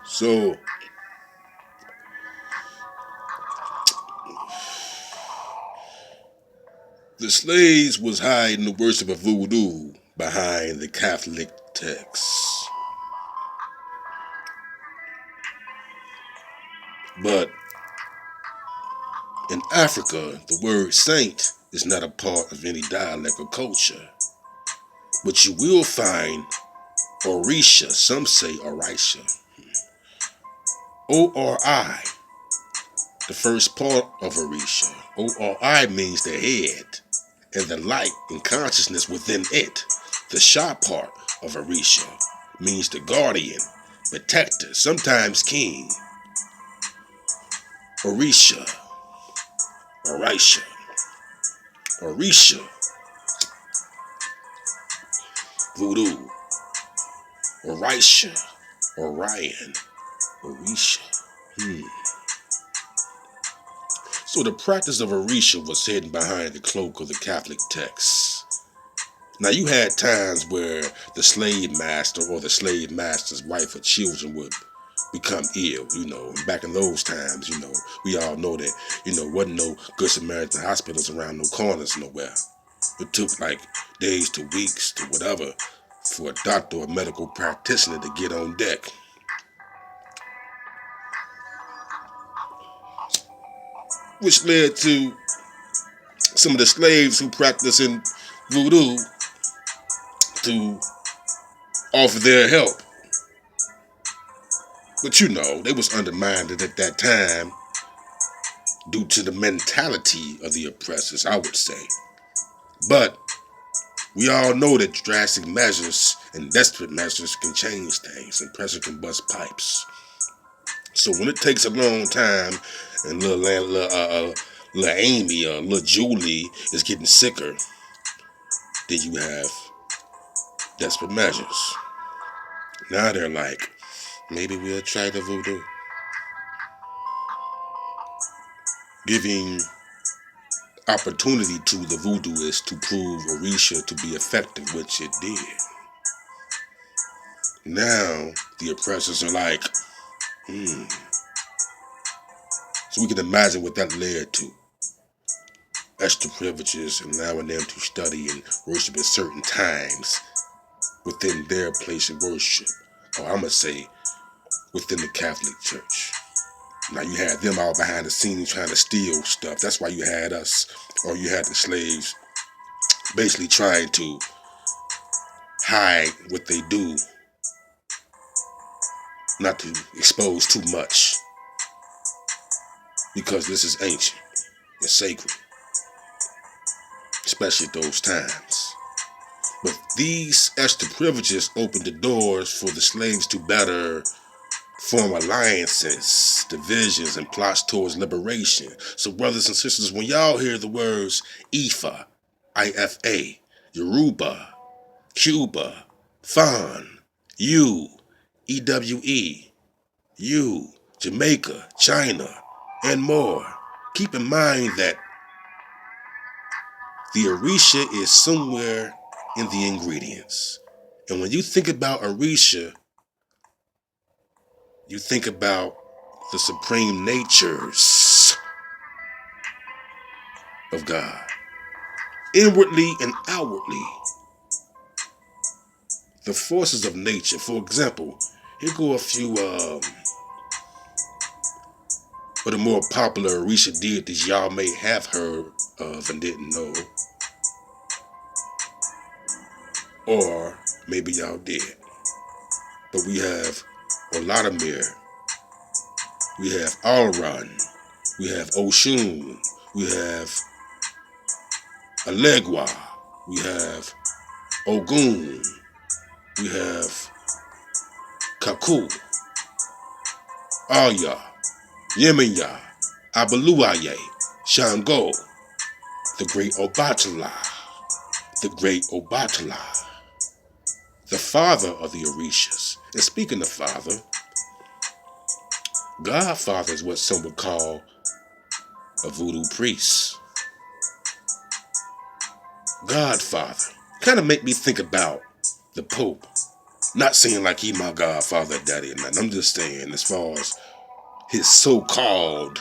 So the slaves was hiding the worship of voodoo behind the Catholic texts. But in Africa, the word saint is not a part of any dialect or culture. But you will find Orisha, some say Orisha. O-R-I, the first part of Orisha. O-R-I means the head and the light and consciousness within it. The sha part of Orisha means the guardian, protector, sometimes king. Orisha, Orisha, Orisha, Voodoo, Orisha, Orion, Orisha. So the practice of Orisha was hidden behind the cloak of the Catholic texts. Now you had times where the slave master or the slave master's wife or children would become ill, and back in those times, we all know that, wasn't no good Samaritan hospitals around no corners nowhere. It took like days to weeks to whatever for a doctor or medical practitioner to get on deck. Which led to some of the slaves who practiced in voodoo to offer their help. But they was undermined at that time due to the mentality of the oppressors, I would say. But we all know that drastic measures and desperate measures can change things, and pressure can bust pipes. So when it takes a long time and little Amy or little Julie is getting sicker, then you have desperate measures. Now they're like, maybe we'll try the voodoo. Giving opportunity to the voodooists to prove Orisha to be effective, which it did. Now the oppressors are like, So we can imagine what that led to. Extra privileges, allowing them to study and worship at certain times within their place of worship. Or I'm going to say within the Catholic Church. Now you had them all behind the scenes trying to steal stuff. That's why you had us, or you had the slaves basically trying to hide what they do, not to expose too much, because this is ancient and sacred, especially at those times. But these extra privileges opened the doors for the slaves to better form alliances, divisions, and plots towards liberation. So brothers and sisters, when y'all hear the words Ifa, I-F-A, Yoruba, Cuba, Fan, U, E-W-E, U, Jamaica, China, and more, keep in mind that the Orisha is somewhere in the ingredients. And when you think about Orisha, you think about the supreme natures of God, inwardly and outwardly. The forces of nature. For example, here go a few of the more popular Orisha deities y'all may have heard of and didn't know. Or maybe y'all did. But we have Oladomir, we have Alran, we have Oshun, we have Alegua, we have Ogun, we have Kaku, Aya, Yemenya, Abaluaye, Shango, the Great Obatala, the father of the Orishas. And speaking of father, Godfather is what some would call a voodoo priest. Godfather. Kind of make me think about the Pope. Not saying like he my godfather, daddy, or nothing. I'm just saying as far as his so-called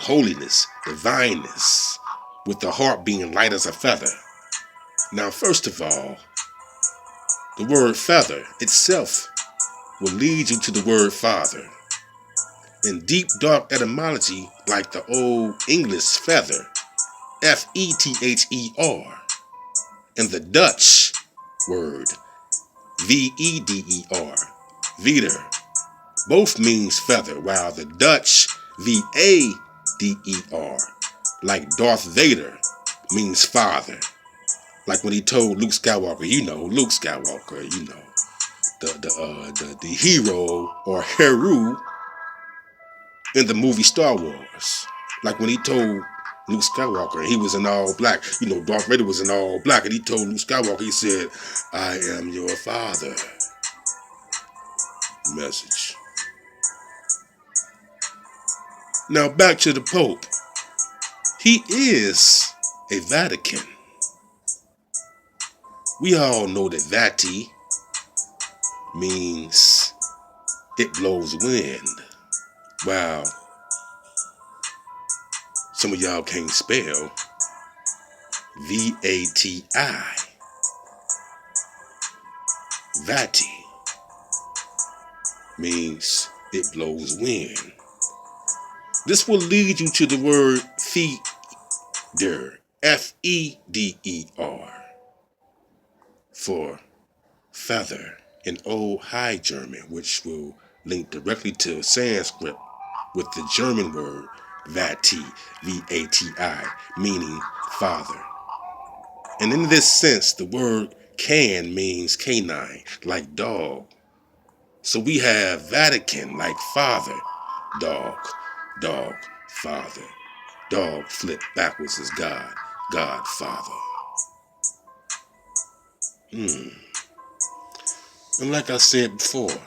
holiness, divineness, with the heart being light as a feather. Now, first of all, the word feather itself will lead you to the word father. In deep dark etymology, like the old English feather, F-E-T-H-E-R, and the Dutch word, V-E-D-E-R, Veder, both means feather, while the Dutch V-A-D-E-R, like Darth Vader, means father. Like when he told Luke Skywalker, Luke Skywalker, the hero or Heru in the movie Star Wars. Like when he told Luke Skywalker, he was in all black. Darth Vader was in all black, and he told Luke Skywalker, he said, "I am your father." Message. Now back to the Pope. He is a Vatican. We all know that Vati means it blows wind. Wow. Some of y'all can't spell V-A-T-I. Vati means it blows wind. This will lead you to the word Feder, F-E-D-E-R, for feather in Old High German, which will link directly to Sanskrit with the German word Vati, V-A-T-I, meaning father. And in this sense, the word can means canine, like dog. So we have Vatican, like father, dog, father. Dog flipped backwards is God, Father. And like I said before,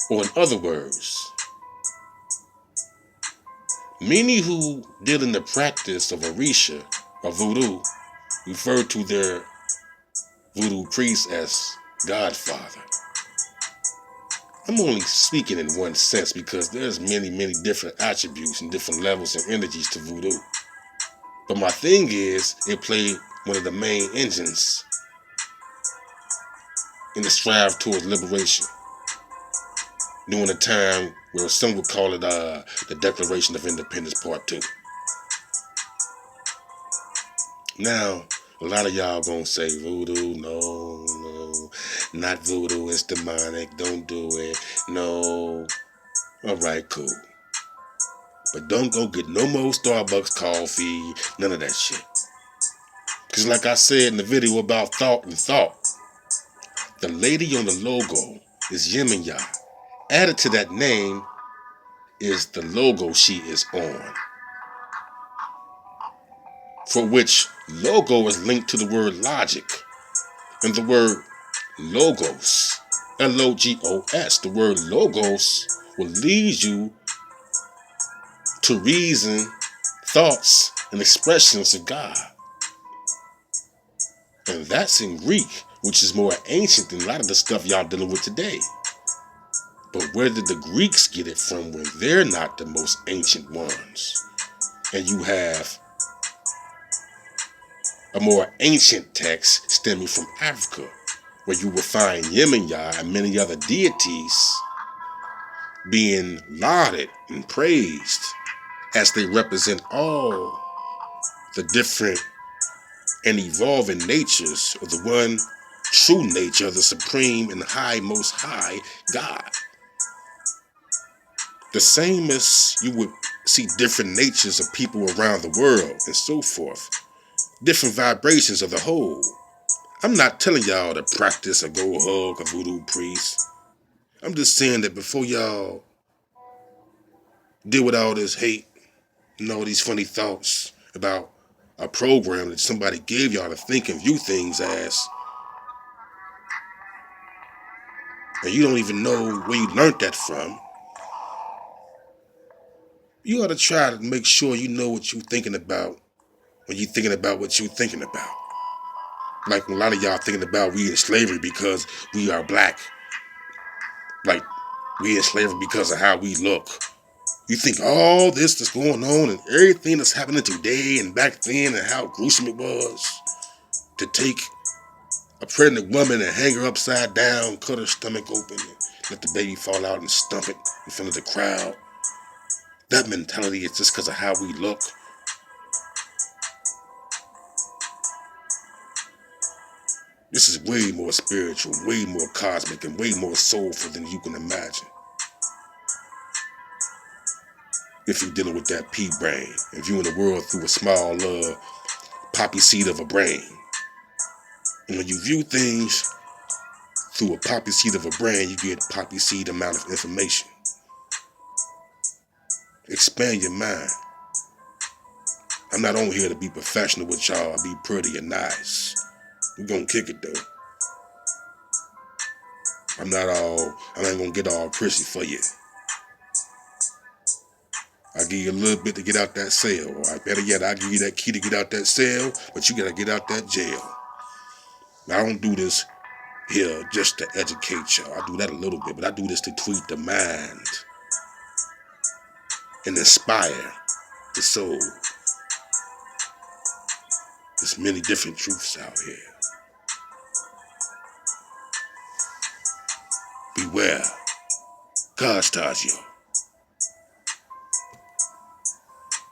or in other words, many who deal in the practice of Orisha or Voodoo refer to their Voodoo priest as Godfather. I'm only speaking in one sense because there's many different attributes and different levels and energies to Voodoo. But my thing is, it played one of the main engines in the strive towards liberation during a time where some would call it the Declaration of Independence Part 2. Now, a lot of y'all gonna say Voodoo, no, not Voodoo, it's demonic, don't do it, no. Alright, cool. But don't go get no more Starbucks coffee, none of that shit. Because like I said in the video about thought, the lady on the logo is Yeminya. Added to that name is the logo she is on, for which logo is linked to the word logic, and the word logos, L-O-G-O-S. The word logos will lead you to reason, thoughts, and expressions of God. And that's in Greek, which is more ancient than a lot of the stuff y'all dealing with today. But where did the Greeks get it from when they're not the most ancient ones? And you have a more ancient text stemming from Africa, where you will find Yeminya and many other deities being lauded and praised as they represent all the different and evolving natures of the one true nature of the supreme and high, most high God. The same as you would see different natures of people around the world and so forth. Different vibrations of the whole. I'm not telling y'all to practice or go hug a voodoo priest. I'm just saying that before y'all deal with all this hate and all these funny thoughts about a program that somebody gave y'all to think and view things as, and you don't even know where you learned that from, you ought to try to make sure you know what you're thinking about when you're thinking about what you're thinking about. Like a lot of y'all thinking about we in slavery because we are black. Like we in slavery because of how we look. You think all this that's going on and everything that's happening today and back then and how gruesome it was to take a pregnant woman and hang her upside down, cut her stomach open, and let the baby fall out and stump it in front of the crowd. That mentality is just because of how we look. This is way more spiritual, way more cosmic, and way more soulful than you can imagine. If you're dealing with that pea brain, if you're in the world through a small poppy seed of a brain. And when you view things through a poppy seed of a brain, you get poppy seed amount of information. Expand your mind. I'm not on here to be professional with y'all, be pretty and nice. We're gonna kick it though. I ain't gonna get all prissy for you. I'll give you a little bit to get out that cell. Or better yet, I'll give you that key to get out that cell, but you gotta get out that jail. Now, I don't do this here just to educate y'all. I do that a little bit, but I do this to tweak the mind and inspire the soul. There's many different truths out here. Beware. God stars you.